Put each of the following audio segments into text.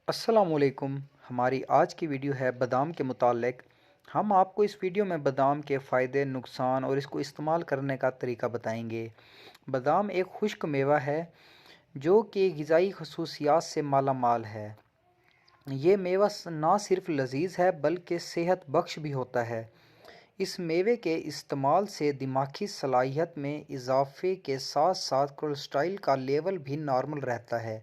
السلام علیکم۔ ہماری آج کی ویڈیو ہے بادام کے متعلق۔ ہم آپ کو اس ویڈیو میں بادام کے فائدے، نقصان اور اس کو استعمال کرنے کا طریقہ بتائیں گے۔ بادام ایک خشک میوہ ہے جو کہ غذائی خصوصیات سے مالا مال ہے۔ یہ میوہ نہ صرف لذیذ ہے بلکہ صحت بخش بھی ہوتا ہے۔ اس میوے کے استعمال سے دماغی صلاحیت میں اضافے کے ساتھ ساتھ کولیسٹرول کا لیول بھی نارمل رہتا ہے۔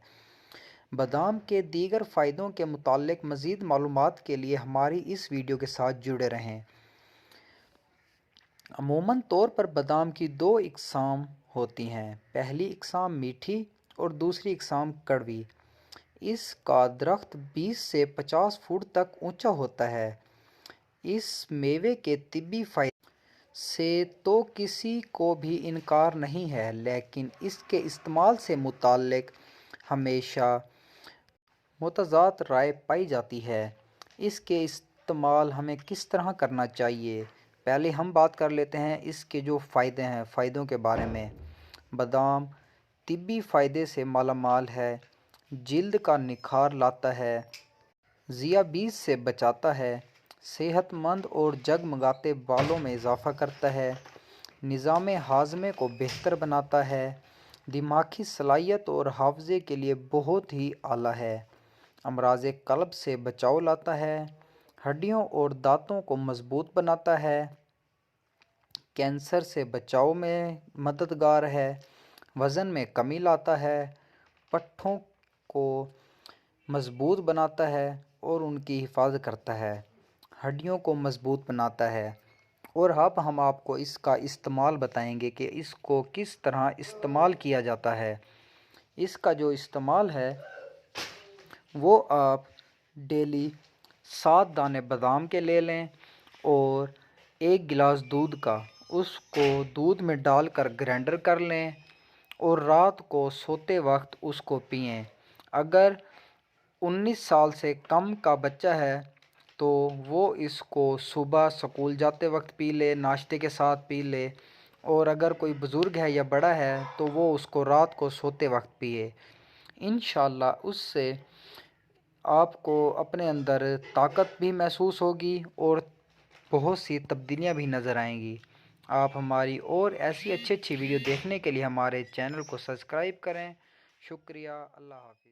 بادام کے دیگر فائدوں کے متعلق مزید معلومات کے لیے ہماری اس ویڈیو کے ساتھ جڑے رہیں۔ عموماً طور پر بادام کی دو اقسام ہوتی ہیں، پہلی اقسام میٹھی اور دوسری اقسام کڑوی۔ اس کا درخت 20 سے 50 فٹ تک اونچا ہوتا ہے۔ اس میوے کے طبی فائدے سے تو کسی کو بھی انکار نہیں ہے، لیکن اس کے استعمال سے متعلق ہمیشہ متضاد رائے پائی جاتی ہے۔ اس کے استعمال ہمیں کس طرح کرنا چاہیے؟ پہلے ہم بات کر لیتے ہیں اس کے جو فائدے ہیں، فائدوں کے بارے میں۔ بادام طبی فائدے سے مالا مال ہے، جلد کا نکھار لاتا ہے، ذیابیطس سے بچاتا ہے، صحت مند اور جگمگاتے بالوں میں اضافہ کرتا ہے، نظام ہاضمے کو بہتر بناتا ہے، دماغی صلاحیت اور حافظے کے لیے بہت ہی اعلیٰ ہے، امراض قلب سے بچاؤ لاتا ہے، ہڈیوں اور دانتوں کو مضبوط بناتا ہے، کینسر سے بچاؤ میں مددگار ہے، وزن میں کمی لاتا ہے، پٹھوں کو مضبوط بناتا ہے اور ان کی حفاظت کرتا ہے، ہڈیوں کو مضبوط بناتا ہے۔ اور اب ہم آپ کو اس کا استعمال بتائیں گے کہ اس کو کس طرح استعمال کیا جاتا ہے۔ اس کا جو استعمال ہے وہ آپ ڈیلی 7 دانے بادام کے لے لیں اور 1 گلاس دودھ کا، اس کو دودھ میں ڈال کر گرائنڈر کر لیں اور رات کو سوتے وقت اس کو پئیں۔ اگر 19 سال سے کم کا بچہ ہے تو وہ اس کو صبح اسکول جاتے وقت پی لے، ناشتے کے ساتھ پی لے، اور اگر کوئی بزرگ ہے یا بڑا ہے تو وہ اس کو رات کو سوتے وقت پیے۔ انشاءاللہ اس سے آپ کو اپنے اندر طاقت بھی محسوس ہوگی اور بہت سی تبدیلیاں بھی نظر آئیں گی۔ آپ ہماری اور ایسی اچھی ویڈیو دیکھنے کے لیے ہمارے چینل کو سبسکرائب کریں۔ شکریہ، اللہ حافظ۔